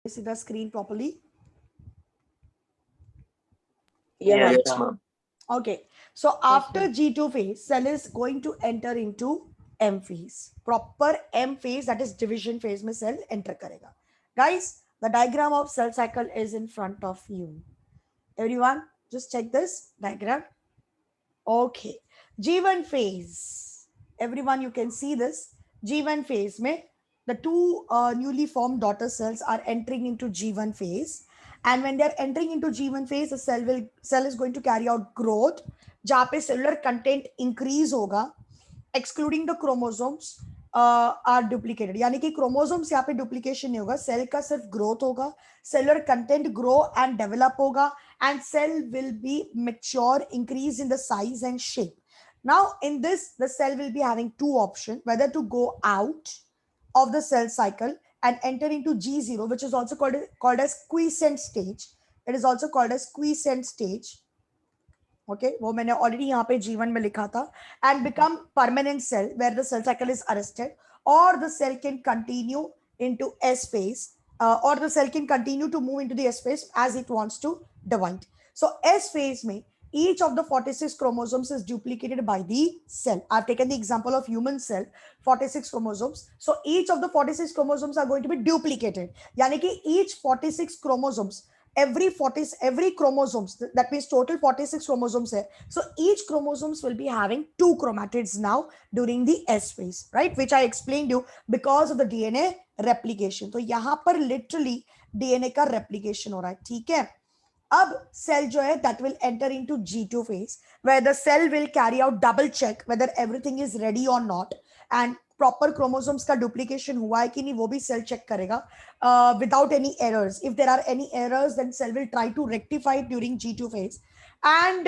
see the screen properly? Yeah, Yes, ma'am. Okay. So after G2 phase, cell is going to enter into M phase. Proper M phase, that is division phase में cell enter करेगा. Guys, the diagram of cell cycle is in front of you. Everyone, just check this diagram. Okay. G1 phase. Everyone, you can see this. G1 phase में the two newly formed daughter cells are entering into G1 phase. And when they are entering into G1 phase, the cell is going to carry out growth, जहाँ पे cellular content increase होगा, excluding the chromosomes are duplicated. यानी कि chromosomes यहाँ पे duplication नहीं होगा, cell का सिर्फ growth होगा, cellular content grow and develop होगा, and cell will be mature, increase in the size and shape. Now in this, the cell will be having two options, whether to go out of the cell cycle and enter into G0, which is also called as quiescent stage. It is also called as quiescent stage. Okay, वो मैंने already यहाँ पे G1 में लिखा था, and become permanent cell where the cell cycle is arrested, or the cell can continue into S phase, or the cell can continue to move into the S phase as it wants to divide. So S phase में each of the 46 chromosomes is duplicated by the cell. I've taken the example of human cell, 46 chromosomes. So each of the 46 chromosomes are going to be duplicated. यानी कि each 46 chromosomes, every chromosomes, that means total 46 chromosomes hai. So each chromosomes will be having two chromatids now during the S phase, right, which I explained you because of the DNA replication. तो यहाँ पर literally DNA का replication हो रहा है, ठीक है. अब cell जो है that will enter into G2 phase where the cell will carry out double check whether everything is ready or not, and proper chromosomes का duplication हुआ है कि नहीं वो भी cell check करेगा without any errors. If there are any errors, then cell will try to rectify it during G2 phase, and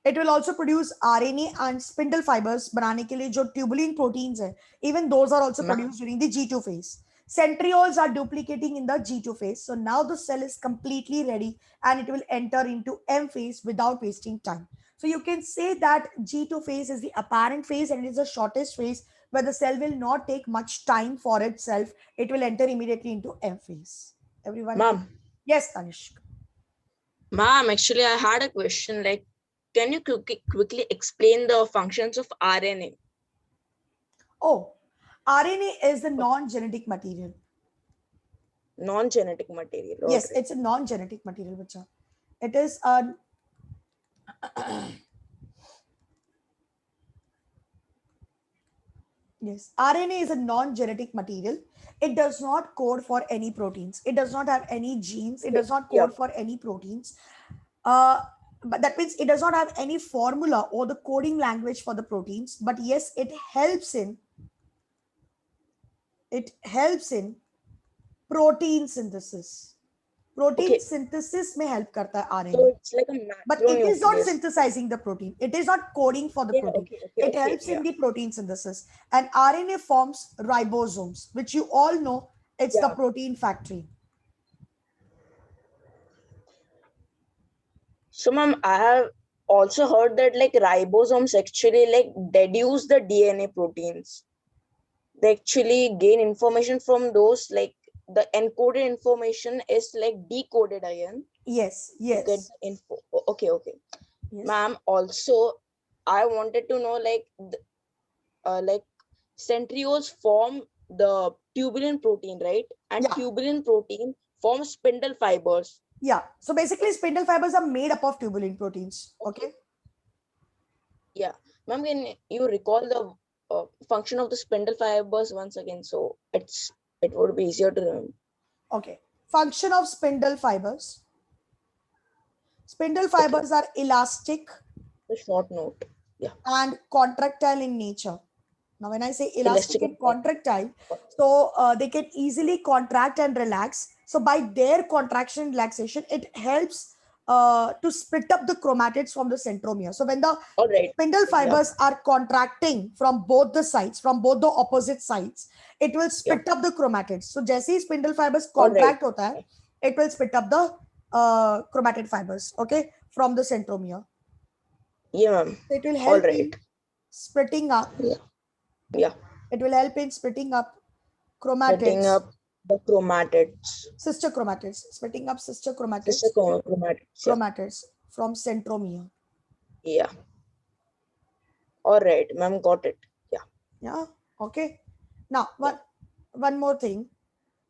it will also produce RNA and spindle fibers बनाने के लिए जो tubulin proteins है, even those are also produced during the G2 phase. Centrioles are duplicating in the G2 phase. So now the cell is completely ready and it will enter into M phase without wasting time. So you can say that G2 phase is the apparent phase and it is the shortest phase where the cell will not take much time for itself. It will enter immediately into M phase. Everyone? Ma'am. Yes, Tanishq. Ma'am, actually, I had a question. Like, can you quickly explain the functions of RNA? Oh, RNA is the non-genetic material. Non-genetic material. Yes, Okay. it's a non-genetic material, bacha. It is a yes, RNA is a non-genetic material. It does not code for any proteins. It does not have any genes. It does not code for any proteins. But that means it does not have any formula or the coding language for the proteins. But yes, it helps in protein synthesis. Protein synthesis may help karta hai RNA. So it's like a but it is not synthesizing the protein. It is not coding for the protein. It helps in the protein synthesis. And RNA forms ribosomes, which you all know, it's the protein factory. So, ma'am, I have also heard that like ribosomes actually like deduce the DNA proteins. They actually gain information from those, like the encoded information is like decoded ion. Yes, yes. To get the info. Okay. Yes. Ma'am, also I wanted to know like centrioles form the tubulin protein, right? And tubulin protein forms spindle fibers. Yeah. So basically spindle fibers are made up of tubulin proteins. Okay. Yeah. Ma'am, can you recall the function of the spindle fibers once again? So it would be easier to remember. Okay. Function of spindle fibers. Spindle fibers are elastic. The short note. Yeah. And contractile in nature. Now, when I say elastic and contractile, so they can easily contract and relax. So by their contraction and relaxation, it helps to split up the chromatids from the centromere. So when the spindle fibers are contracting from both the sides, from both the opposite sides, it will split up the chromatids. So जैसे ही spindle fibers contract होता है, it will split up the chromatid fibers, okay, from the centromere. Yeah, ma'am. So it will help in splitting up. Yeah. It will help in splitting up chromatids The chromatids. Sister chromatids, splitting up sister chromatids, Sister chromatids. Yeah. chromatids from centromere. Yeah. All right, ma'am, got it. Yeah. Yeah. Okay. Now, Yeah. one more thing,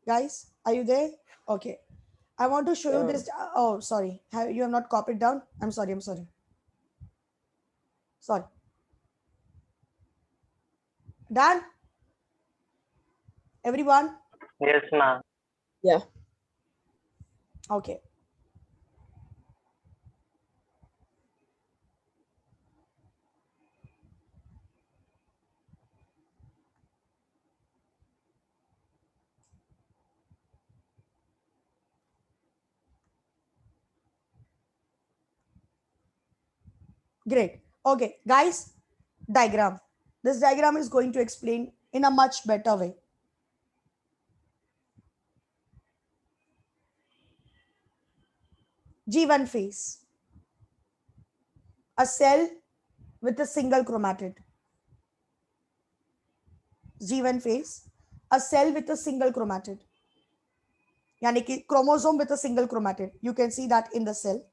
guys. Are you there? Okay. I want to show you Yeah. this. Oh, sorry. You have not copied down. I'm sorry. I'm sorry. Sorry. Done. Everyone. Yes, ma'am. Yeah. Okay. Great. Okay, guys. Diagram. This diagram is going to explain in a much better way. G1 phase. A cell with a single chromatid. G1 phase. A cell with a single chromatid. Yani ki chromosome with a single chromatid. You can see that in the cell.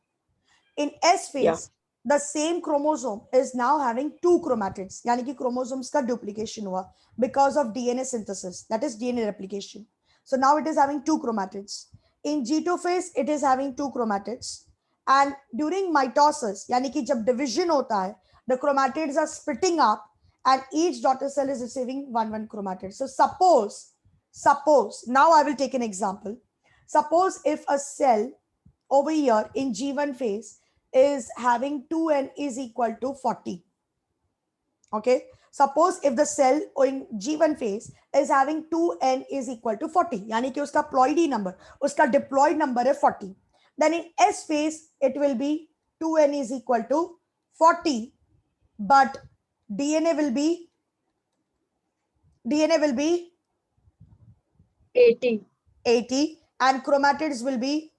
In S phase, Yeah. the same chromosome is now having two chromatids. Yani ki chromosomes ka duplication hua because of DNA synthesis. That is DNA replication. So now it is having two chromatids. In G2 phase, it is having two chromatids. And during mitosis, yani ki jab division hota hai, the chromatids are splitting up and each daughter cell is receiving one chromatid. So suppose, now I will take an example. Suppose if a cell over here in G1 phase is having 2n is equal to 40. Okay. Suppose if the cell in G1 phase is having 2n is equal to 40, yani ki uska ploidy number, uska diploid number is 40. Then in S phase, it will be 2n is equal to 40, but DNA will be 80 and chromatids will be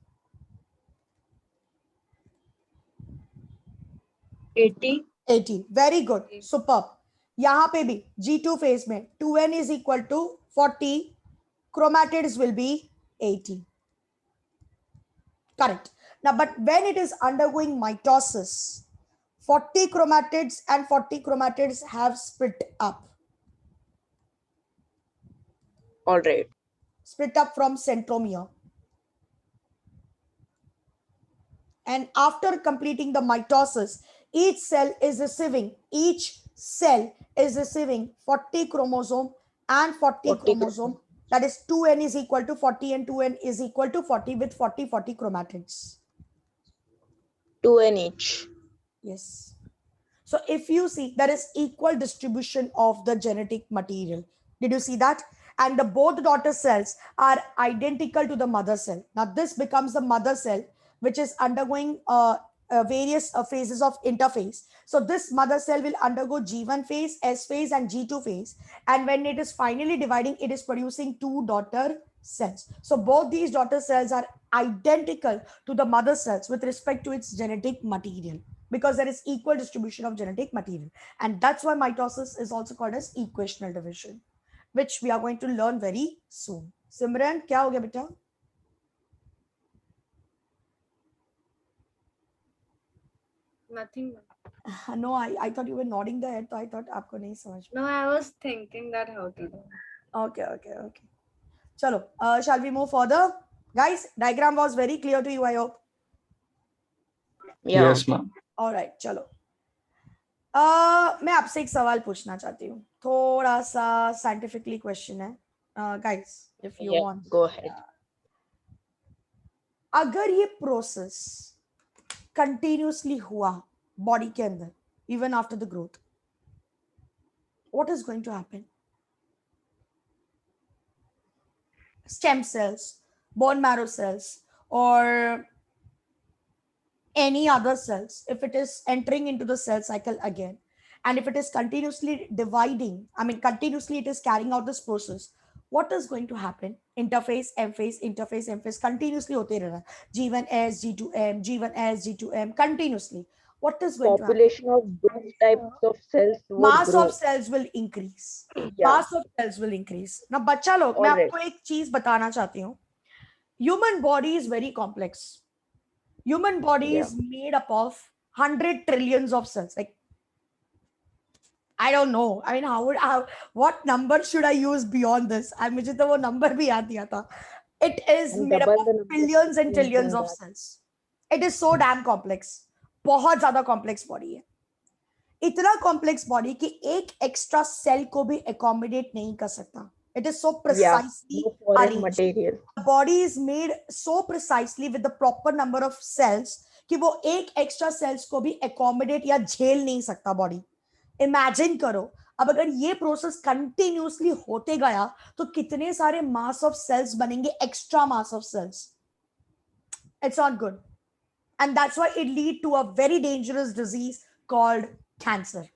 80. Very good. Superb. यहाँ पे भी G2 phase में 2n is equal to 40, chromatids will be 80. Correct. Now, but when it is undergoing mitosis, 40 chromatids and 40 chromatids have split up. All right. Split up from centromere. And after completing the mitosis, each cell is receiving 40 chromosome and 40 chromosome. That is 2n is equal to 40 and 2n is equal to 40 with 40 chromatids. 2n each. Yes. So if you see, there is equal distribution of the genetic material. Did you see that? And the both daughter cells are identical to the mother cell. Now this becomes the mother cell, which is undergoing various phases of interphase. So this mother cell will undergo G1 phase, S phase, and G2 phase. And when it is finally dividing, it is producing two daughter cells. So both these daughter cells are identical to the mother cells with respect to its genetic material, because there is equal distribution of genetic material. And that's why mitosis is also called as equational division, which we are going to learn very soon. Simran, kya ho gaya beta? Nothing. No, I thought you were nodding the head, so I thought aapko nahi samajh. No, I was thinking that how to do. Okay. Chalo, shall we move further? Guys, diagram was very clear to you, I hope. Yeah. Yes, ma'am. All right, चलो. मैं आपसे एक सवाल पूछना चाहती हूँ, थोड़ा सा साइंटिफिकली क्वेश्चन है. Guys, if you Yeah, want, go ahead. अगर ये प्रोसेस कंटिन्यूसली हुआ बॉडी के अंदर even after the growth, what is going to happen? Stem cells, bone marrow cells, or any other cells, if it is entering into the cell cycle again, and if it is continuously dividing, I mean continuously it is carrying out this process, what is going to happen? Interphase, M phase, interphase, M phase, continuously hote rehna. G1S, G2M, G1S, G2M, continuously. what is going to happen? Population of those types of cells would Mass grow. of cells will increase. Yeah. Mass of cells will increase. Now बच्चा लोग, मैं Alright. आपको एक चीज बताना चाहती हूँ. Human body is very complex. Human body Yeah. is made up of 100 trillions of cells. Like, I don't know. I mean, what number should I use beyond this? I मुझे तो वो number भी याद नहीं आता. It is And made up double of the number of billions and trillions trillions than of that. cells. It is so damn complex. बहुत ज्यादा complex body है. इतना complex body कि एक extra cell को भी accommodate नहीं कर सकता. It is so Yeah. precisely No foreign arranged. material. The body is made so precisely with the proper number of cells कि वो एक extra cells को भी accommodate या झेल नहीं सकता body. Imagine करो, अब अगर ये प्रोसेस कंटिन्यूसली होते गया तो कितने सारे मास ऑफ सेल्स बनेंगे, extra mass of cells. It's not good, and that's why it lead to a very dangerous disease called cancer.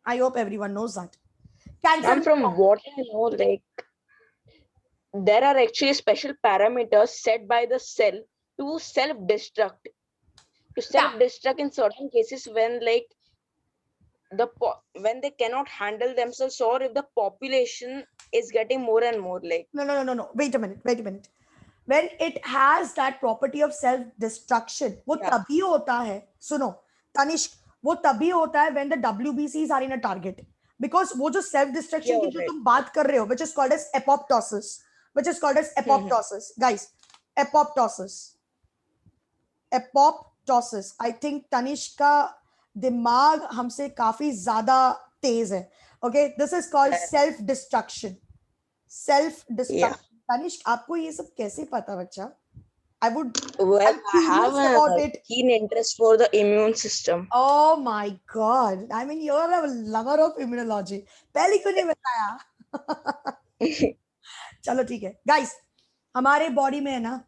I hope everyone knows that. Cancer And from what I know, like there are actually special parameters set by the cell to self-destruct. To self-destruct in certain cases when like when they cannot handle themselves, or if the population is getting more and more like. No. Wait a minute. When it has that property of self-destruction, वो Yeah. तभी होता है, सुनो तनिष्क, वो तभी होता है when the WBCs are in a target. Because वो जो self-destruction Yeah, की जो right. तुम बात कर रहे हो, which is called as apoptosis, guys, apoptosis. I think Tanishq का दिमाग हमसे काफी ज्यादा तेज है. Okay, this is called self-destruction. Yeah. Tanishq, आपको ये सब कैसे पता बच्चा? Well, I'm I have curious about a it. keen interest for the immune system. Oh my God. I mean, you're a lover of immunology. पहले क्यों नहीं बताया? चलो ठीक है. Guys, हमारे बॉडी में है ना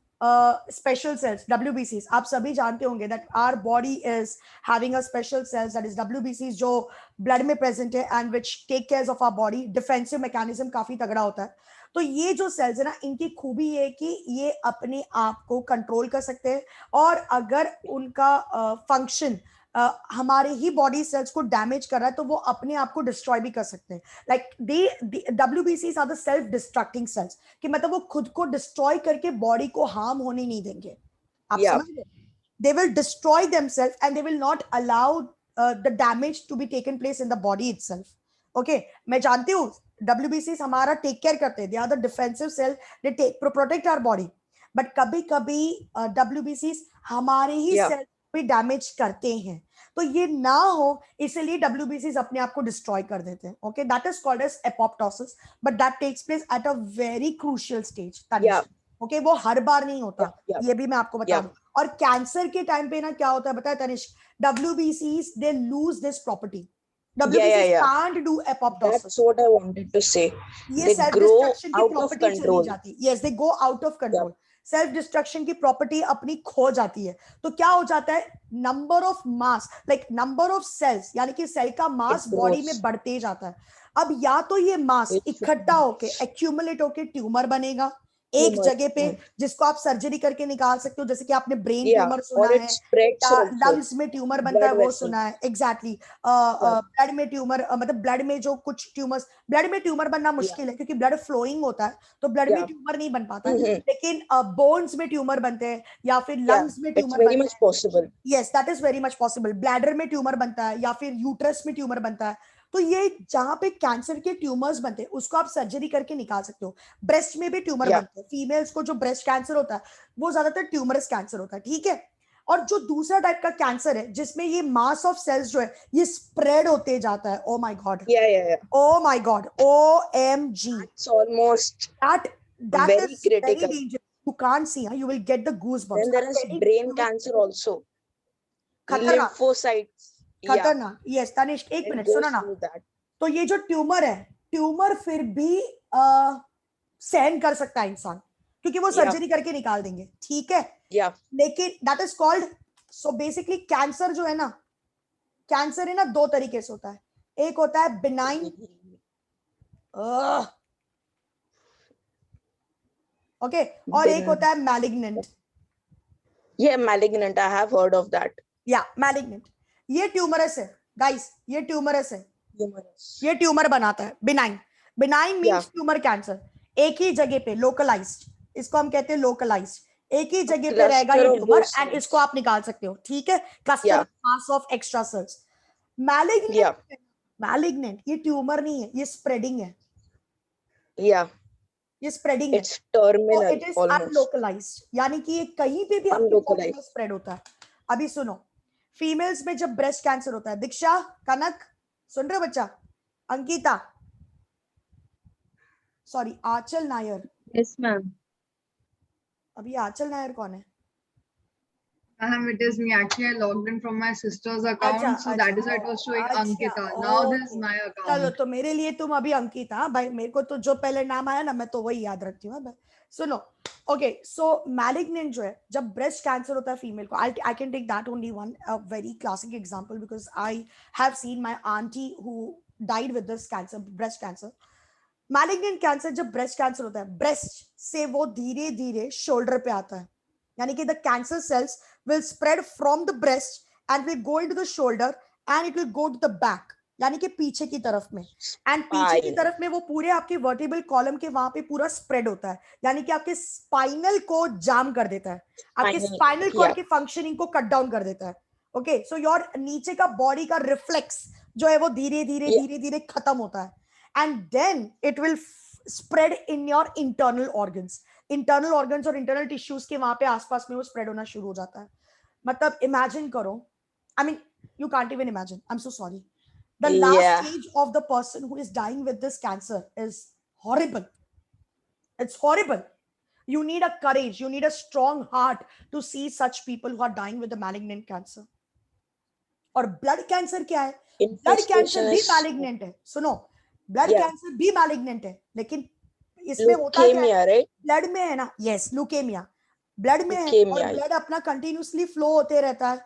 special cells, WBCs. आप सभी जानते होंगे that our body is having a special cells, that is WBCs, जो blood में present है and which take care of our body. Defensive mechanism काफी तगड़ा होता है. तो ये जो सेल्स है ना, इनकी खूबी ये है कि ये अपने आप को कंट्रोल कर सकते हैं, और अगर उनका फंक्शन हमारे ही बॉडी सेल्स को डैमेज कर रहा है तो वो अपने आप को डिस्ट्रॉय भी कर सकते हैं. Like WBCs are the self destructing cells, कि मतलब वो खुद को डिस्ट्रॉय करके बॉडी को हार्म होने नहीं देंगे. आप Yeah. समझ रहे? They will destroy themselves and they will not allow the damage to be taken place in the body itself. Okay, मैं जानती हूँ WBCs हमारा टेक केयर करते हैं. They are the defensive cell, they protect our body. But कभी कभी WBCs हमारे ही Yeah. Cell भी डैमेज करते हैं. तो ये ना हो इसलिए WBCs अपने आप को डिस्ट्रॉय कर देते हैं. Okay, that is called as apoptosis, but that takes place at a very crucial stage. Yeah. Okay, वो हर बार नहीं होता. Yeah. ये भी मैं आपको बता दूं. और कैंसर के टाइम पे ना क्या होता है बताया Tanishq? WBCs they lose this property. WBCs Yeah. can't do apoptosis. That's what I wanted to say. ये They self grow destruction की out of property चली control. जाती. Yes, they go out of control. Self destruction की property अपनी खो जाती है. तो क्या हो जाता है? Number of mass, like number of cells, यानी कि सेल का मास It बॉडी grows. में बढ़ते जाता है. अब या तो ये मास It इकट्ठा होके एक्यूमुलेट होके ट्यूमर बनेगा एक Tumor. जगह पे, जिसको आप सर्जरी करके निकाल सकते हो. जैसे कि आपने ब्रेन Yeah. ट्यूमर सुना Or it है, spreads या also. लंग्स में ट्यूमर बनता है Blood वो vessel. सुना है. एग्जैक्टली. ब्लड में ट्यूमर, मतलब ब्लड में जो कुछ ट्यूमर्स, ब्लड में ट्यूमर बनना मुश्किल है क्योंकि ब्लड फ्लोइंग होता है, तो ब्लड में Yeah. ट्यूमर नहीं बन पाता है. लेकिन बोन्स में ट्यूमर बनते हैं या फिर Yeah. लंग्स में It's ट्यूमर very बनते much हैं. possible. Yes, that is very much possible. Bladder में ट्यूमर बनता है या फिर यूट्रस में ट्यूमर बनता है. तो ये जहां पे कैंसर के ट्यूमर्स बनते हैं उसको आप सर्जरी करके निकाल सकते हो. ब्रेस्ट में भी ट्यूमर Yeah. बनते हैं. फीमेल्स को जो ब्रेस्ट कैंसर होता है वो ज्यादातर ट्यूमरस कैंसर होता है. ठीक है. और जो दूसरा टाइप का कैंसर है जिसमें ये मास ऑफ सेल्स जो है ये स्प्रेड होते जाता है. Oh my God, Yeah. Oh my God, OMG, It's almost that very is very critical. dangerous. You can't see, huh? You will get the goosebumps. Then there I'm is telling brain you, cancer also. खतरनाक. Lymphocytes. Yeah. खतरनाक. Yes Tanishq, एक It minute goes सुनो ना. through that. तो ये जो tumour है, tumour फिर भी सहन कर सकता है इंसान, क्योंकि वो Yeah. सर्जरी करके निकाल देंगे. ठीक है. Yeah. लेकिन that is called, so basically cancer जो है ना, कैंसर है ना दो तरीके से होता है. एक होता है बिनाइन, ओके, और एक होता है malignant. Yeah, malignant. I have heard of that. या मैलिग्नेंट. ये ट्यूमरस है गाइस, ये ट्यूमरस है, Humorous. ये ट्यूमर बनाता है, benign. Benign means Yeah. Tumour cancer, एक ही जगह पे लोकलाइज्ड, इसको हम कहते हैं लोकलाइज्ड, एक ही जगह पे रहेगा cluster ये of tumour those and cells. इसको आप निकाल सकते हो, ठीक है, cluster Yeah. Of mass of extra cells. Malignant, Yeah. Malignant ये ट्यूमर नहीं है, ये स्प्रेडिंग है, Yeah. ये स्प्रेडिंग है, It's तो terminal इट इज almost. अनलोकलाइज्ड, यानी कि ये कहीं पे भी आपकी बॉडी में Unlocalized. स्प्रेड होता है। अभी सुनो, फीमेल्स में जब ब्रेस्ट कैंसर होता है, दीक्षा, कनक, सुन रहे हो बच्चा, अंकिता, सॉरी आंचल नायर, Yes, ma'am. अभी आंचल नायर कौन है? It is me. Actually, I logged in from my sister's account, अच्छा so that is why it was showing अच्छा, Ankita. Now this is okay, my चलो account. तो मेरे लिए तुम अभी अंकिता, हाँ भाई, मेरे को तो जो पहले नाम आया ना मैं तो वही याद रखती हूँ। सुनो, ओके, सो मैलिग्नेंट जो है, जब ब्रेस्ट कैंसर होता है फीमेल को, I can take that only one very classic example because I have seen my aunty who died with this cancer, breast cancer. Malignant cancer जब ब्रेस्ट कैंसर होता है, breast से वो धीरे धीरे शोल्डर पे आता है, यानी कि the cancer cells will spread from the breast and will go into the shoulder and it will go to the back, यानी कि पीछे की तरफ में, एंड पीछे की तरफ में वो पूरे आपके वर्टिब्रल कॉलम के वहां पे पूरा स्प्रेड होता है, यानी कि आपके स्पाइनल को जाम कर देता है, आपके स्पाइनल कॉर्ड की फंक्शनिंग को कट डाउन कर देता है। ओके, सो योर नीचे का बॉडी का रिफ्लेक्स जो है वो धीरे धीरे धीरे धीरे खत्म होता है, and then it will spread in your internal organs, internal organs और इंटरनल टिश्यूज के वहां पे आसपास में वो स्प्रेड होना शुरू हो जाता है। मतलब इमेजिन करो, I mean you can't even imagine, I am so sorry, the last stage of the person who is dying with this cancer is horrible, it's horrible, you need a courage, you need a strong heart to see such people who are dying with the malignant cancer। और blood cancer क्या है? Blood cancer भी malignant है, सुनो, blood cancer भी malignant है, लेकिन इसमें होता क्या है, ब्लड में है ना, यस, ल्यूकेमिया ब्लड में है और ब्लड अपना कंटिन्यूअसली फ्लो होते रहता है,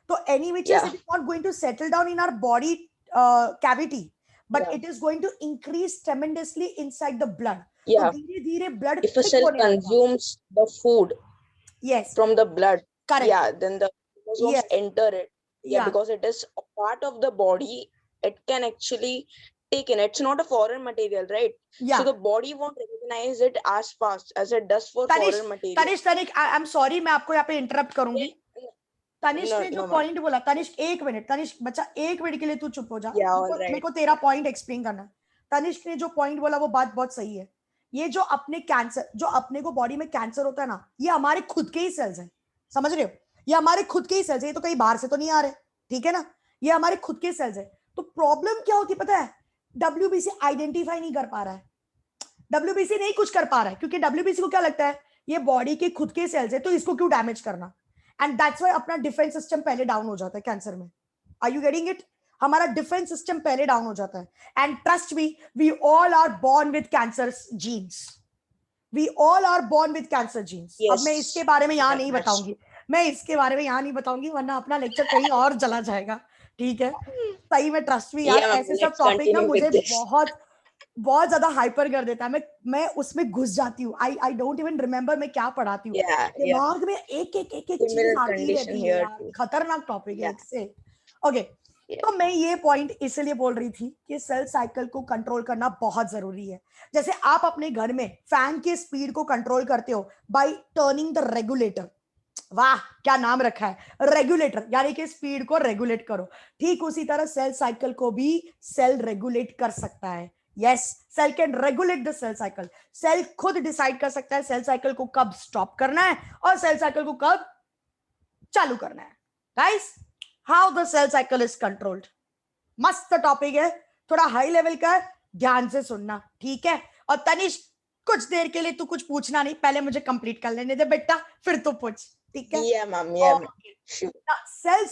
तो any which is, it is not going to settle down in our body cavity, but it is going to increase tremendously inside the blood. तो धीरे धीरे blood if a cell consumes the food from the blood, then the chromosomes enter it, because it is a part of the body, it can actually take in, it's not a foreign material, right? So the body won't recognize it as fast as it does for foreign material। Tanishk, I am sorry, मैं आपको यहाँ पे interrupt करूंगी। तनिष्क ने जो point बोला, तनिष्क एक minute, Tanishq बच्चा एक मिनट के लिए तू चुप हो जा, मेरे को तेरा पॉइंट एक्सप्लेन करना। तनिष्क ने जो पॉइंट बोला वो बात बहुत सही है, ये जो अपने कैंसर, जो अपने को बॉडी में कैंसर होता है ना, ये हमारे खुद के ही सेल्स हैं, समझ रहे हो, ये हमारे खुद के ही सेल्स है, ये तो कहीं बाहर से तो नहीं आ रहे, ठीक है ना, ये हमारे खुद के सेल्स है। तो प्रॉब्लम क्या होती पता है, WBC आइडेंटिफाई नहीं कर पा रहा है, WBC नहीं कुछ कर पा रहा है, क्योंकि WBC को क्या लगता है ये बॉडी के खुद के सेल्स है तो इसको क्यों डैमेज करना, एंड दैट्स व्हाई अपना डिफेंस सिस्टम पहले डाउन हो जाता है कैंसर में। Are you getting it? हमारा डिफेंस सिस्टम पहले डाउन हो जाता है, and trust me, we all are born with cancer genes, we all are born with cancer genes. अब मैं इसके बारे में यहाँ नहीं बताऊंगी, मैं इसके बारे में यहाँ नहीं बताऊंगी, वरना अपना लेक्चर कहीं और चला जाएगा, ठीक है, सही में, ट्रस्ट मी यार, ऐसे सब टॉपिक ना मुझे बहुत बहुत ज्यादा हाइपर कर देता है, मैं उसमें घुस जाती हूँ, आई डोंट इवन रिमेम्बर मैं क्या पढ़ाती हूँ, दिमाग में एक एक एक एक चीज आती रहती है यार, खतरनाक टॉपिक है इससे। ओके, तो मैं ये पॉइंट इसलिए बोल रही थी कि सेल साइकिल को कंट्रोल करना बहुत जरूरी है। जैसे आप अपने घर में फैन की स्पीड को कंट्रोल करते हो बाय टर्निंग द रेगुलेटर, वाह क्या नाम रखा है, रेगुलेटर, यानी कि स्पीड को रेगुलेट करो, ठीक उसी तरह सेल साइकिल को भी सेल रेगुलेट कर सकता है। Yes, cell can regulate the cell cycle, cell खुद डिसाइड कर सकता है सेल साइकिल को कब स्टॉप करना है और सेल साइकिल को कब चालू करना है। Guys, how the cell cycle is controlled, मस्त टॉपिक है, थोड़ा हाई लेवल का है, ध्यान से सुनना, ठीक है। और तनिष्क, कुछ देर के लिए तू कुछ पूछना नहीं, पहले मुझे कंप्लीट कर लेने दे बेटा, फिर तू पूछ, ठीक है। सेल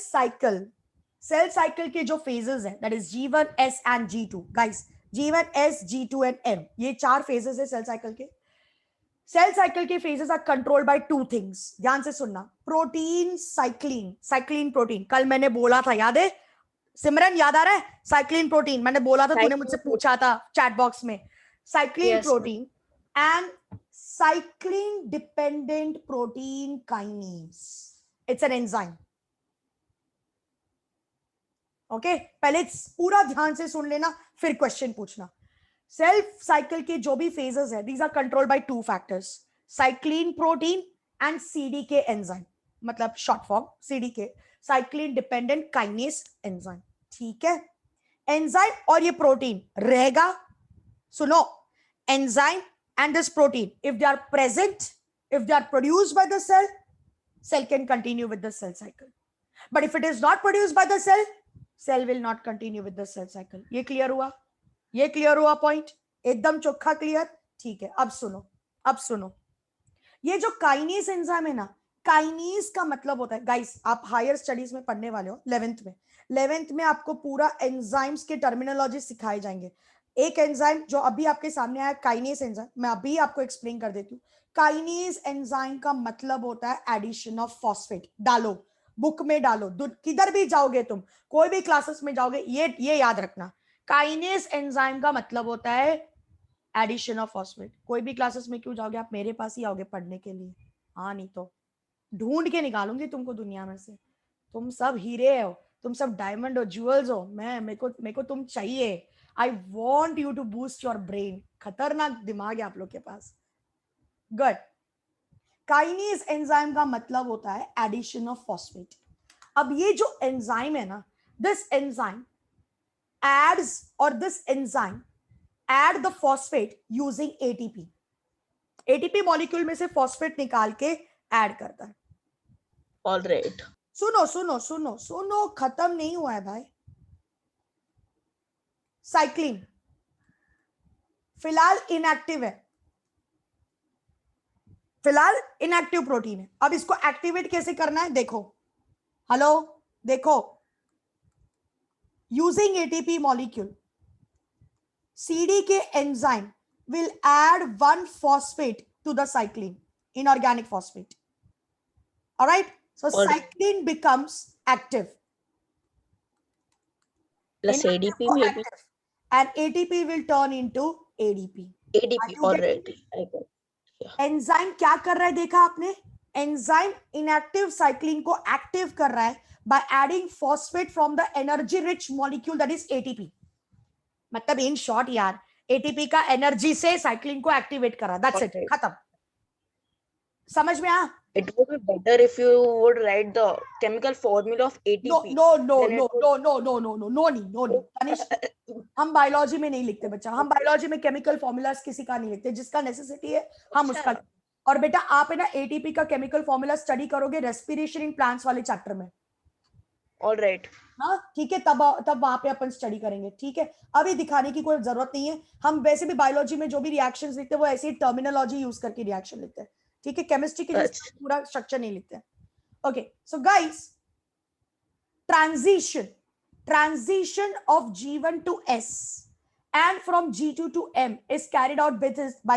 साइकिल के जो फेजेस हैं, that is G1, S and G2, guys, G1, S, G2 and M, ये 4 फेजेस है सेल साइकिल के। सेल साइकिल के phases are controlled by 2 things, ध्यान से सुनना, प्रोटीन साइक्लिन, साइक्लिन प्रोटीन, कल मैंने बोला था, याद है सिमरन, याद आ रहा है, साइक्लिन प्रोटीन मैंने बोला था, तूने मुझसे पूछा था चैट बॉक्स में, cyclin protein and cyclin dependent protein kinase, it's an enzyme, okay पहले पूरा ध्यान से सुन लेना, फिर क्वेश्चन पूछना। सेल्फ साइकिल के जो भी फेजेस है, these are controlled by two factors, cyclin protein and CDK enzyme, मतलब short form CDK, cyclin dependent kinase enzyme. ठीक है, एंजाइम और ये प्रोटीन रहेगा, सुनो, एंजाइम and this protein, if they are present, if they are produced by the cell, cell can continue with the cell cycle. But if it is not produced by the cell, cell will not continue with the cell cycle. ये clear हुआ? ये clear हुआ point? एकदम चोखा clear? ठीक है, अब सुनो, अब सुनो, ये जो काइनेस एंजाइम है ना, काइनेस का मतलब होता है, गाइस आप हायर स्टडीज में पढ़ने वाले हो 11th में आपको पूरा एंजाइम्स के टर्मिनोलॉजी सिखाए जाएंगे। एक एंजाइम जो अभी आपके सामने आया काइनेस एंजाइम, मैं अभी आपको एक्सप्लेन कर देती हूँ। काइनेस एंजाइम का मतलब होता है एडिशन ऑफ फॉस्फेट। डालो, बुक में डालो, किधर भी जाओगे तुम, कोई भी क्लासेस में जाओगे, ये याद रखना, काइनेस एंजाइम का मतलब होता है एडिशन ऑफ फॉस्फेट। कोई भी क्लासेस में क्यों जाओगे, आप मेरे पास ही आओगे पढ़ने के लिए। हाँ, नहीं तो ढूंढ के निकालूंगी तुमको दुनिया में से। तुम सब हीरे हो, तुम सब डायमंड हो, ज्वेल्स हो, मेरे को तुम चाहिए। I want you to boost your brain. खतरनाक दिमाग है आप लोग के पास। गुड। काइनेस एंजाइम का मतलब होता है एडिशन ऑफ फॉस्फेट। अब ये जो एंजाइम है ना, दिस एंजाइम एड्स, और this enzyme add the phosphate using ATP. ATP molecule में से फॉस्फेट निकाल के ऐड करता है। ऑल राइट, सुनो सुनो सुनो सुनो, खत्म नहीं हुआ है भाई। साइक्लिन फिलहाल इनएक्टिव है, फिलहाल इनएक्टिव प्रोटीन है। अब इसको एक्टिवेट कैसे करना है देखो, हेलो देखो, using ATP molecule, CDK enzyme will add one phosphate to the cyclin, inorganic phosphate. All right, so All right. cyclin becomes active, plus inactive ADP or maybe. active, and ATP will turn into ADP. ADP, Are you all getting right. it? I got. Yeah. Enzyme क्या कर रहा है देखा आपने, enzyme inactive cyclin को active कर रहा है by adding phosphate from the energy rich molecule that is ATP. मतलब इन शॉर्ट यार, एटीपी का एनर्जी से साइक्लिन को एक्टिवेट कर रहा है, दैट्स इट, Okay. खत्म। समझ में आया? It would be better if you would write the chemical formula of ATP. No no no Then no it would. No no no no no no नहीं, no नहीं तनिष, हम बायोलॉजी में नहीं लिखते बच्चा, हम बायोलॉजी में केमिकल फॉर्मूलाज किसी का नहीं लिखते, जिसका नेसेसिटी है हम उसका। और बेटा आप है ना एटीपी का केमिकल फॉर्मूला स्टडी करोगे रेस्पिरेशन इन प्लांट्स वाले चैप्टर में। All right. हाँ ठीक है, तब वहां पे अपन स्टडी करेंगे। ठीक है, अभी दिखाने की कोई जरूरत नहीं है। हम वैसे भी बायोलॉजी में जो भी रिएक्शंस लिखते हैं वो ऐसी टर्मिनोलॉजी यूज करके रिएक्शन लिखते हैं। ठीक है, केमिस्ट्री के लिए पूरा स्ट्रक्चर नहीं लिखते हैं। Okay, so guys, transition of G1 to S and from G2 to M is carried out by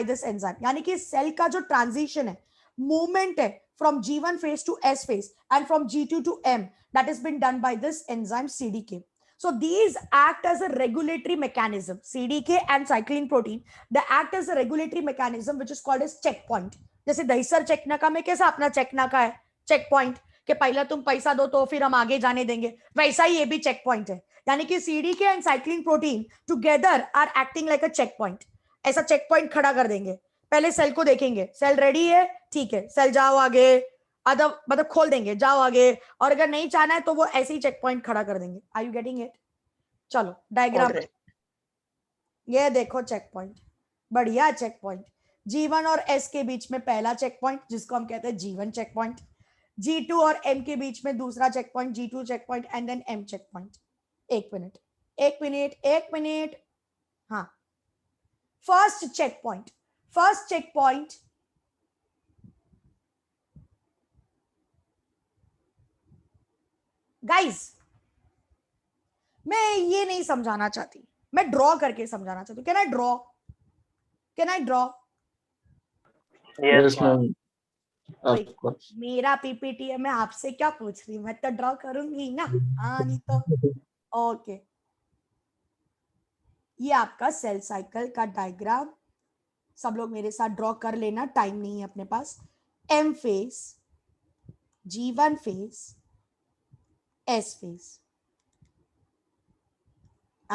this enzyme. यानी कि सेल का जो ट्रांजिशन है, मूवमेंट है from G1 phase to S phase and from G2 to M, that has been done by this enzyme CDK. So these act as a regulatory mechanism. CDK and cyclin protein, they act as a regulatory mechanism which is called as checkpoint. जैसे दहीसर चेकनाका में कैसा अपना चेकनाका है, check point, कि पहला तुम पैसा दो तो फिर हम आगे जाने देंगे, वैसा ही ये भी चेक पॉइंट है। यानी कि CDK and cyclin protein together are acting like a check point. ऐसा चेक पॉइंट खड़ा कर देंगे, पहले सेल को देखेंगे, सेल रेडी है, ठीक है, सेल जाओ आगे, अदर मतलब खोल देंगे, जाओ आगे, और अगर नहीं चाहना है तो वो ऐसे ही चेक पॉइंट खड़ा कर देंगे। Are you getting it? चलो डायग्राम, ये देखो चेक पॉइंट, बढ़िया चेक पॉइंट। G1 और S के बीच में पहला चेक पॉइंट जिसको हम कहते हैं G1 चेक पॉइंट, G2 और M के बीच में दूसरा check point G2 check point, and then M check point. एक मिनट, हाँ, फर्स्ट चेक पॉइंट गाइस, मैं ये नहीं समझाना चाहती, मैं ड्रॉ करके समझाना चाहती हूँ। Can I draw? Yes, ma'am. Of वही, course. मेरा पीपीटी है, मैं आपसे क्या पूछ रही हूँ, मैं तो ड्रॉ करूंगी ना। हाँ नहीं तो। ओके, ये आपका सेल साइकिल का डायग्राम, सब लोग मेरे साथ ड्रॉ कर लेना, टाइम नहीं है अपने पास। M phase, G1 phase, S phase.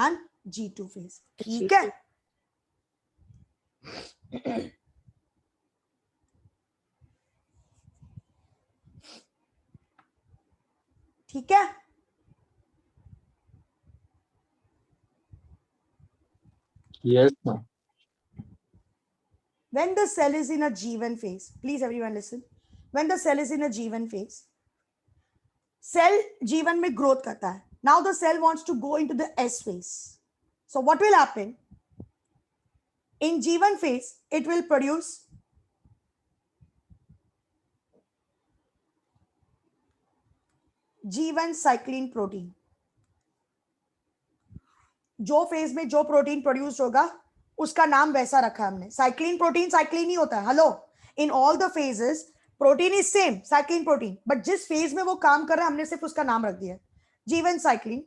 and G2 phase. ठीक है? ठीक है? Yes, ma'am. When the cell is in a G1 phase, please everyone listen. When the cell is in a G1 phase, cell G1 में growth करता है. Now the cell wants to go into the S phase. So what will happen? In G1 phase, it will produce G1 cycline protein. जो phase में जो protein produce होगा उसका नाम वैसा रखा है हमने. साइक्लिन प्रोटीन साइक्लिन ही होता है. Hello, in all the phases protein is same, cyclin protein, but जिस फेज में वो काम कर रहा है हमने सिर्फ उसका नाम रख दिया G1 cyclin.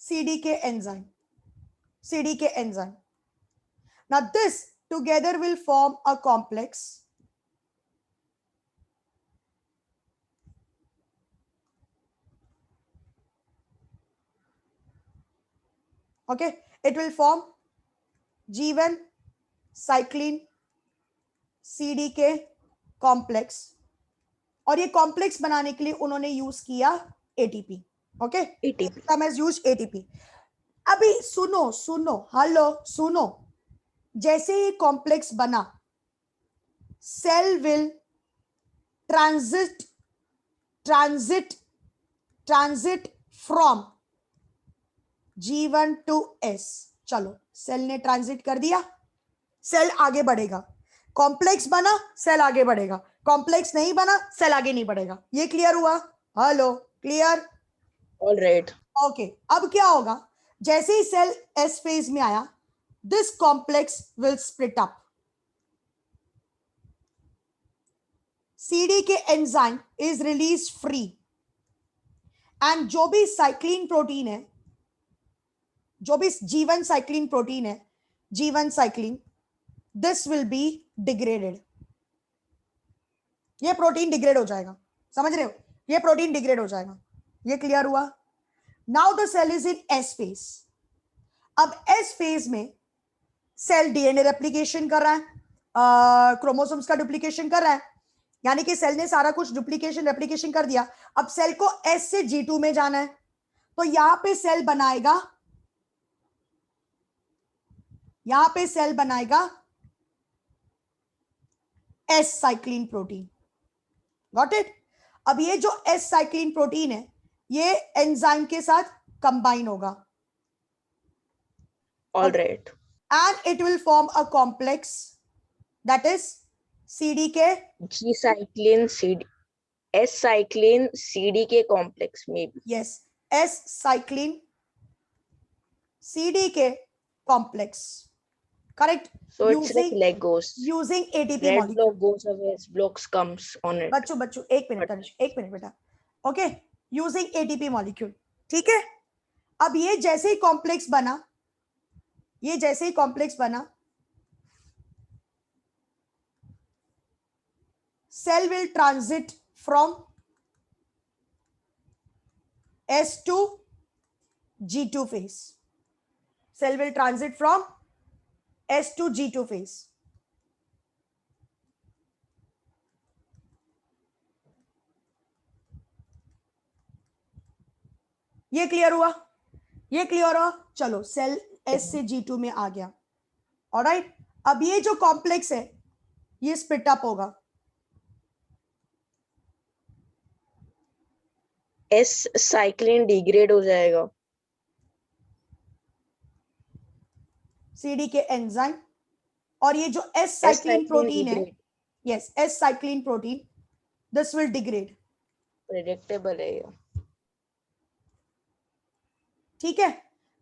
CDK enzyme. CDK enzyme. Now this together will form a complex okay, it will form G1 cycline CDK complex और ये कॉम्प्लेक्स बनाने के लिए उन्होंने यूज किया ATP. Okay, ATP has used ATP. अभी सुनो सुनो, हेलो सुनो, जैसे ही कॉम्प्लेक्स बना cell will transit from G1 to S. चलो, सेल ने ट्रांजिट कर दिया, सेल आगे बढ़ेगा. कॉम्प्लेक्स बना, सेल आगे बढ़ेगा. कॉम्प्लेक्स नहीं बना, सेल आगे नहीं बढ़ेगा. ये क्लियर हुआ? Hello, clear? ऑलराइट. ओके, अब क्या होगा? जैसे ही सेल एस फेज में आया, this complex will split up. CDK enzyme is release free and जो भी साइक्लिन प्रोटीन है, जो भी G1 साइक्लिन प्रोटीन है, G1 cyclin, this will be degraded. ये प्रोटीन डिग्रेड हो जाएगा. समझ रहे हो? ये प्रोटीन डिग्रेड हो जाएगा. ये क्लियर हुआ? Now the cell is in S phase. अब एस फेज में सेल DNA रेप्लिकेशन कर रहा है, क्रोमोसोम्स का डुप्लीकेशन कर रहा है, यानी कि सेल ने सारा कुछ डुप्लीकेशन रेप्लिकेशन कर दिया. अब सेल को एस से G2 में जाना है, तो यहां पे सेल बनाएगा, यहां पे सेल बनाएगा S cyclin protein. Got it? अब ये जो एस साइक्लिन प्रोटीन है ये एंजाइम के साथ कंबाइन होगा. Alright. And it will form a complex that is CDK. G cycline CD S cycline CDK complex maybe. Yes, S cycline CDK complex. Correct. So it's like Legos. Using ATP Red molecule. block goes away, blocks comes on it. बच्चों एक minute Tanish, एक minute बेटा. Okay, using ATP molecule. ठीक है. अब ये जैसे ही कॉम्प्लेक्स बना, ये जैसे ही कॉम्प्लेक्स बना, cell will transit from S to G2 phase. Cell will transit from S to G2 phase. ये क्लियर हुआ? ये क्लियर हुआ? चलो, सेल S से G2 में आ गया. ऑलराइट. अब ये जो कॉम्प्लेक्स है ये स्प्लिट अप होगा. S cycline degrade हो जाएगा. CDK एंजाइम और ये जो S साइक्लिन प्रोटीन है, yes, S cyclin protein, this will degrade. Predictable है ये. ठीक है.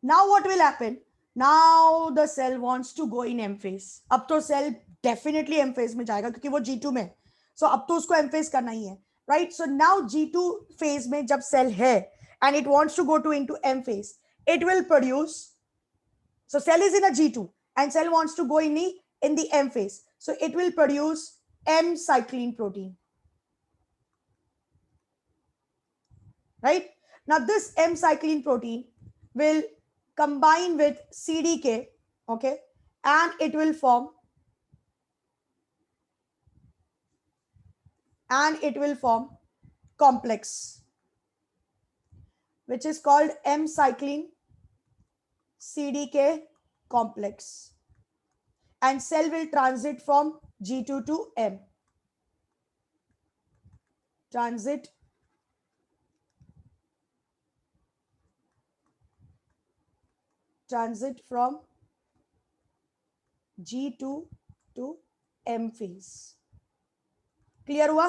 Now what will happen? Now the cell wants to go in M phase. अब तो सेल डेफिनेटली एम फेज में जाएगा क्योंकि वो G2 में, सो अब तो उसको एम फेज करना ही है. Right. So now G2 phase में जब सेल है and it wants to go to into M phase, it will produce. So cell is in a G2 and cell wants to go in the M phase. So it will produce M cycline protein. right? Now this M cycline protein will combine with CDK, okay, and it will form complex, which is called M cycline CDK complex, and cell will transit from G2 to M. Transit from G2 to M phase. Clear हुआ?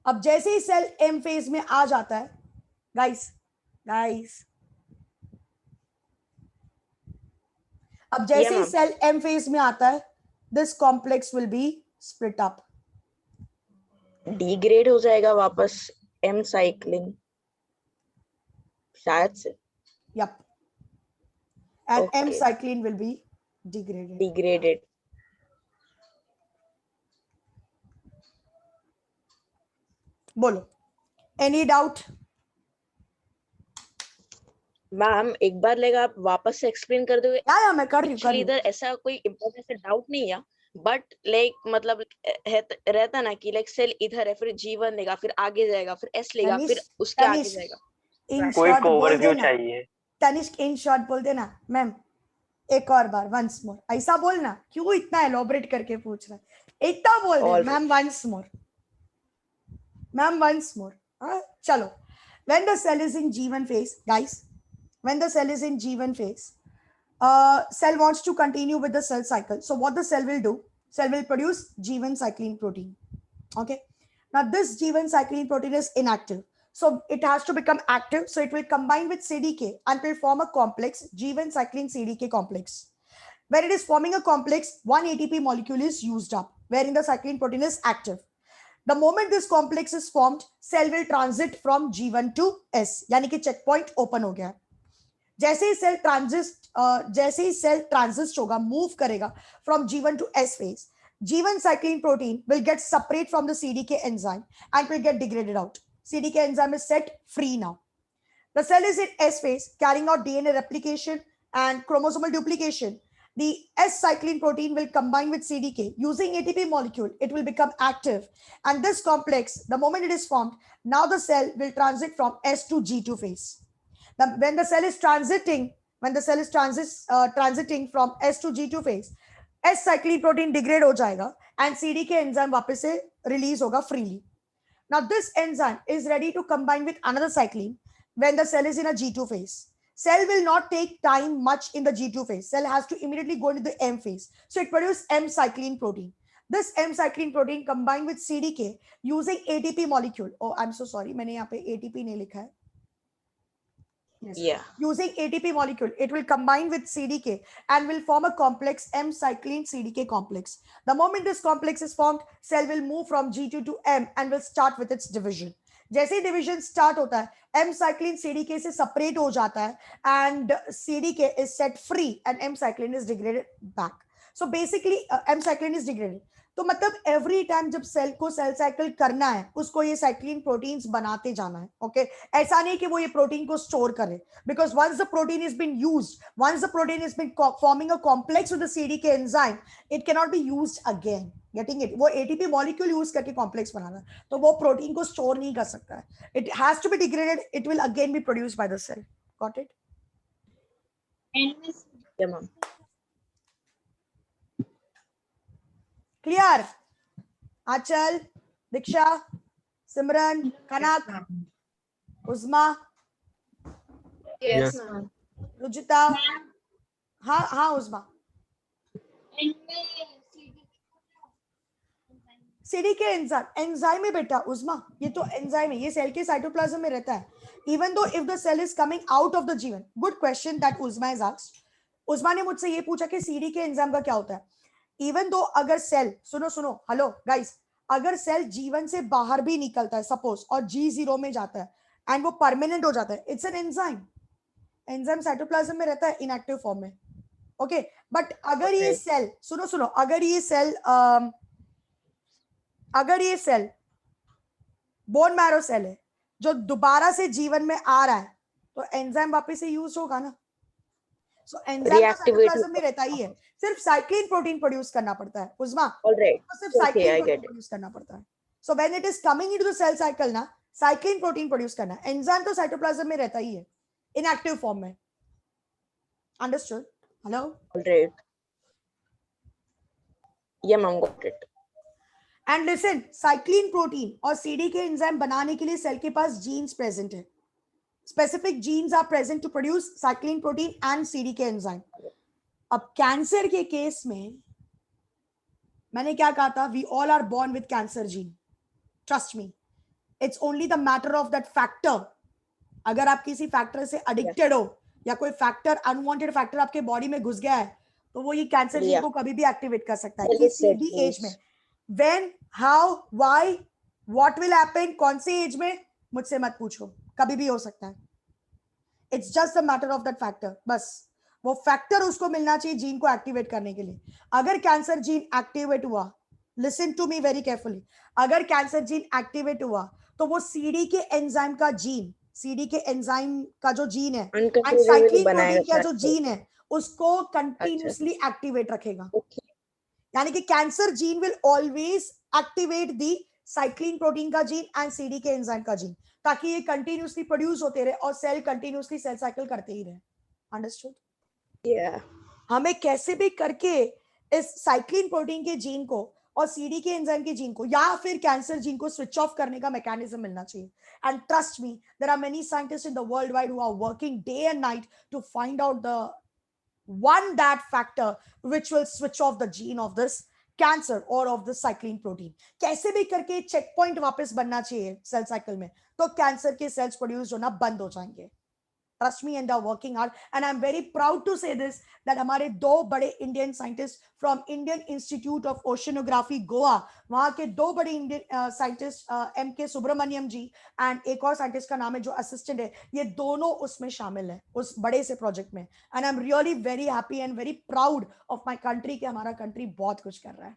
अब जैसे ही cell M phase में आ जाता है, guys अब जैसे ही cell M phase में आता है, this complex will be split up, degrade हो जाएगा वापस एम साइक्लिन शायद से. Yup, and M Okay. Cyclin will be degraded. बोलो, एनी डाउट? मैम एक बार लेगा आप वापस से एक्सप्लेन कर दोगे. या मैं कर रही एक्चुअली हूँ. इधर ऐसा कोई इम्पोर्टेंट से डाउट नहीं है, बट लाइक मतलब रहता ना कि लाइक सेल इधर है, फिर G1 लेगा, फिर आगे जाएगा, फिर S लेगा, फिर उसके आगे जाएगा. इन कोई शॉर्ट बोल ओवरव्यू देना. चाहिए. तनिष्क इन शॉर्ट बोल देना. मैम एक और बार, वंस मोर. ऐसा बोलना, क्यों इतना एलोबरेट करके पूछ रहा है? इतना बोल दे. All ma'am once more. Ma'am once more. चलो. When the cell is in G1 phase, guys, when the cell is in G1 phase, cell wants to continue with the cell cycle. So what the cell will do? Cell will produce G1 cycline protein. Okay. Now this G1 cycline protein is inactive. So it has to become active. So it will combine with CDK and will form a complex, G1 cycline CDK complex. When it is forming a complex, one ATP molecule is used up, wherein the cycline protein is active. The moment this complex is formed, cell will transit from G1 to S, यानी कि checkpoint open हो गया. जैसे ही cell ट्रांजिस्ट होगा, move करेगा from G1 to S phase, G1 cycline protein will get separate from the CDK enzyme and will get degraded out. CDK enzyme is set free now. The cell is in S phase, carrying out DNA replication and chromosomal duplication. The S cycline protein will combine with CDK using ATP molecule. It will become active, and this complex, the moment it is formed, now the cell will transit from S to G2 phase. When the cell is transiting from S to G2 phase, S cycline protein degrade हो जाएगा and CDK enzyme वापस से release होगा freely. Now this enzyme is ready to combine with another cycline when the cell is in a G2 phase. Cell will not take time much in the G2 phase. Cell has to immediately go into the M phase. So it produces M cycline protein. This M cycline protein combined with CDK using ATP molecule. Oh, I'm so sorry. मैंने यहाँ पे ATP नहीं लिखा है. Yes. Yeah. Using ATP molecule, it will combine with CDK and will form a complex M cycline CDK complex. The moment this complex is formed, cell will move from G2 to M and will start with its division. जैसे ही division start होता है, M cycline CDK से separate हो जाता है and CDK is set free and M cycline is degraded back. So basically M cycline is degraded. तो मतलब every time जब सेल को सेल साइकिल करना है, उसको ये साइक्लिन प्रोटीन्स बनाते जाना है. ओके, ऐसा नहीं कि वो ये प्रोटीन को स्टोर करे, because once the protein is been used, once the protein is been forming a complex with the CDK enzyme, it can not be used again. Getting it? वो एटीपी मॉलिक्यूल यूज करके complex बनाना है, तो वो protein को store नहीं कर सकता है. It has to be degraded, it will again be produced by the cell. Got it? Yeah, ma'am. Clear? Aanchal, Diksha, Simran, Kanak, Usma, Yes, Yes. ma'am. Ruchita. हाँ उस्मा. सीडीके एंजाइम है बेटा. उस्मा, ये तो एंजाइम है, ये सेल के साइटोप्लाज्म में रहता है. Even though if the cell is coming out of the जीवन. Good question that Usma is asked. Usma ने मुझसे ये पूछा कि सीडीके एंजाइम का क्या होता है. इवन दो अगर सेल, सुनो हेलो गाइस, अगर सेल जीवन से बाहर भी निकलता है सपोज और G0 में जाता है एंड वो परमानेंट हो जाता है, it's an enzyme. Enzyme cytoplasm में रहता है इनएक्टिव फॉर्म में. ओके, बट अगर ये सेल, सुनो, अगर ये सेल बोन मैरो सेल है, जो दोबारा से जीवन में आ रहा है तो एंजाइम वापस से यूज होगा ना. सो एंजाइम तो Reactivate साइटोप्लाज्म में रहता ही है, सिर्फ साइक्लिन प्रोटीन प्रोड्यूस करना पड़ता है. उस्मा, all right. तो सिर्फ Okay, cyclin I protein get it. Produce करना पड़ता है. So when it is coming into the cell cycle ना, साइक्लिन प्रोटीन प्रोड्यूस करना. एंजाइम तो साइटोप्लाज्म में रहता ही है इनएक्टिव फॉर्म में. Understood? Hello? All right. Yeah, ma'am, got it. And listen, cyclin protein और सीडीके एंजाइम बनाने के लिए सेल के पास जीन्स प्रेजेंट है. Specific genes are present to produce cyclin protein and CDK enzyme. अब कैंसर के केस में मैंने क्या कहा था, we all are born with cancer gene. Trust me, it's only the matter of that factor. अगर आप किसी फैक्टर से एडिक्टेड हो या कोई फैक्टर, अनवांटेड फैक्टर आपके बॉडी में घुस गया है, तो वो ये कैंसर जीन को कभी भी एक्टिवेट कर सकता है किसी भी एज में. When, how, why, what will happen, कौन सी एज में, मुझसे मत पूछो, कभी भी हो सकता है. It's just the matter of that factor. बस वो फैक्टर उसको मिलना चाहिए जीन को एक्टिवेट करने के लिए. अगर कैंसर जीन एक्टिवेट हुआ, listen to me very carefully, अगर कैंसर जीन एक्टिवेट हुआ तो वो सीडी के एंजाइम का जीन, सीडी के एंजाइम का जो जीन है एंड साइक्लिन प्रोटीन का जो जीन है उसको कंटिन्यूअसली एक्टिवेट रखेगा. Okay. यानी कि cancer gene will always activate the cyclin protein का जीन एंड सीडी के एंजाइम का जीन, ताकि ये कंटिन्यूअसली प्रोड्यूस होते रहे और सेल कंटिन्यूअसली सेल साइकिल करते ही रहे. अंडरस्टूड? Yeah. हमें कैसे भी करके इस साइक्लिन प्रोटीन के जीन को और सीडी के एंजाइम के जीन को या फिर कैंसर जीन को स्विच ऑफ करने का मैकेनिज्म मिलना चाहिए. And trust me, there are many scientists in the world wide who are working day and night to find out the that factor which will switch off the gene of this cancer or of the cyclin protein. कैसे भी करके check point वापस बनना चाहिए cell cycle में, तो cancer के sales produce होना बंद हो जाएंगे. Trust me, and they are working hard, and I'm very proud to say this that हमारे दो बड़े Indian scientist from Indian Institute of Oceanography Goa, वहां के दो बड़े Indian scientist M.K. Subramaniam ji and एक और साइंटिस्ट का नाम है जो असिस्टेंट है, ये दोनों उसमें शामिल है उस बड़े से प्रोजेक्ट में. And I am really very happy and very proud of my country कि हमारा कंट्री बहुत कुछ कर रहा है.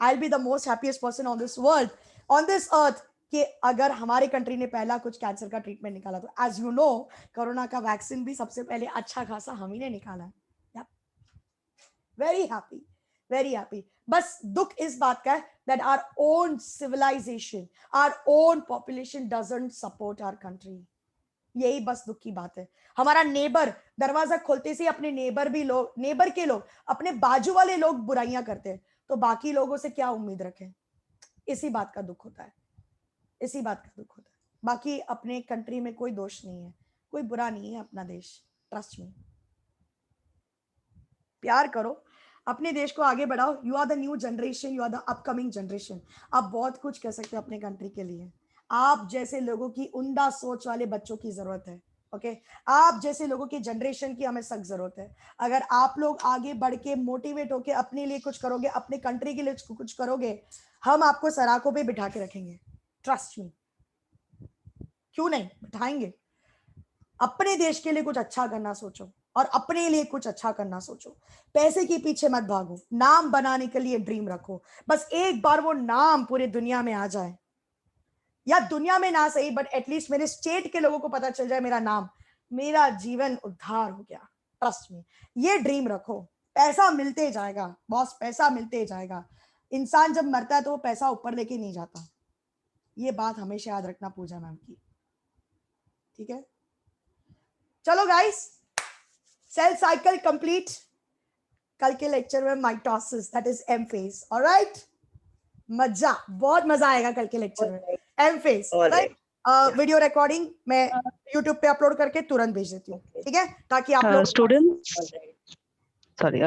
I will be the most happiest person on this world, on this earth, कि अगर हमारे कंट्री ने पहला कुछ कैंसर का ट्रीटमेंट निकाला. तो एज यू नो, कोरोना का वैक्सीन भी सबसे पहले अच्छा खासा हम ही ने निकाला है. Very happy, very happy. बस दुख इस बात का है that our own civilisation, our own population doesn't support our country. यही बस दुख की बात है. हमारा नेबर दरवाजा खोलते से अपने नेबर भी लोग, नेबर के लोग, अपने बाजू वाले लोग बुराइयां करते हैं, तो बाकी लोगों से क्या उम्मीद रखें. इसी बात का दुख होता है, इसी बात का दुख होता है. बाकी अपने कंट्री में कोई दोष नहीं है, कोई बुरा नहीं है अपना देश. ट्रस्ट मी, प्यार करो, अपने देश को आगे बढ़ाओ. You are the new generation, you are the upcoming generation. आप बहुत कुछ कर सकते हो अपने कंट्री के लिए. आप जैसे लोगों की उम्दा सोच वाले बच्चों की जरूरत है. ओके, आप जैसे लोगों की जनरेशन की हमें सख्त जरूरत है. अगर आप लोग आगे बढ़ के मोटिवेट होके अपने लिए कुछ करोगे, अपने कंट्री के लिए कुछ करोगे, हम आपको सराखों पे बिठा के रखेंगे. ट्रस्ट मी, क्यों नहीं बिठाएंगे. अपने देश के लिए कुछ अच्छा करना सोचो और अपने लिए कुछ अच्छा करना सोचो. पैसे के पीछे मत भागो, नाम बनाने के लिए ड्रीम रखो. बस एक बार वो नाम पूरी दुनिया में आ जाए, या दुनिया में ना सही बट एटलीस्ट मेरे स्टेट के लोगों को पता चल जाए मेरा नाम, मेरा जीवन उद्धार हो गया. ट्रस्ट मी, ये ड्रीम रखो. पैसा मिलते जाएगा बॉस, पैसा मिलते जाएगा. इंसान जब मरता है तो वो पैसा ऊपर लेके नहीं जाता. ये बात हमेशा याद रखना पूजा मैम की. ठीक है, चलो गाइस, सेल साइकिल कंप्लीट. कल के लेक्चर में mitosis, that is M phase. Alright, मजा, बहुत मजा आएगा कल के लेक्चर में. M phase, right. Video recording मैं यूट्यूब पे अपलोड करके तुरंत भेज देती हूँ. ठीक है, ताकि आप लोग स्टूडेंट्स, सॉरी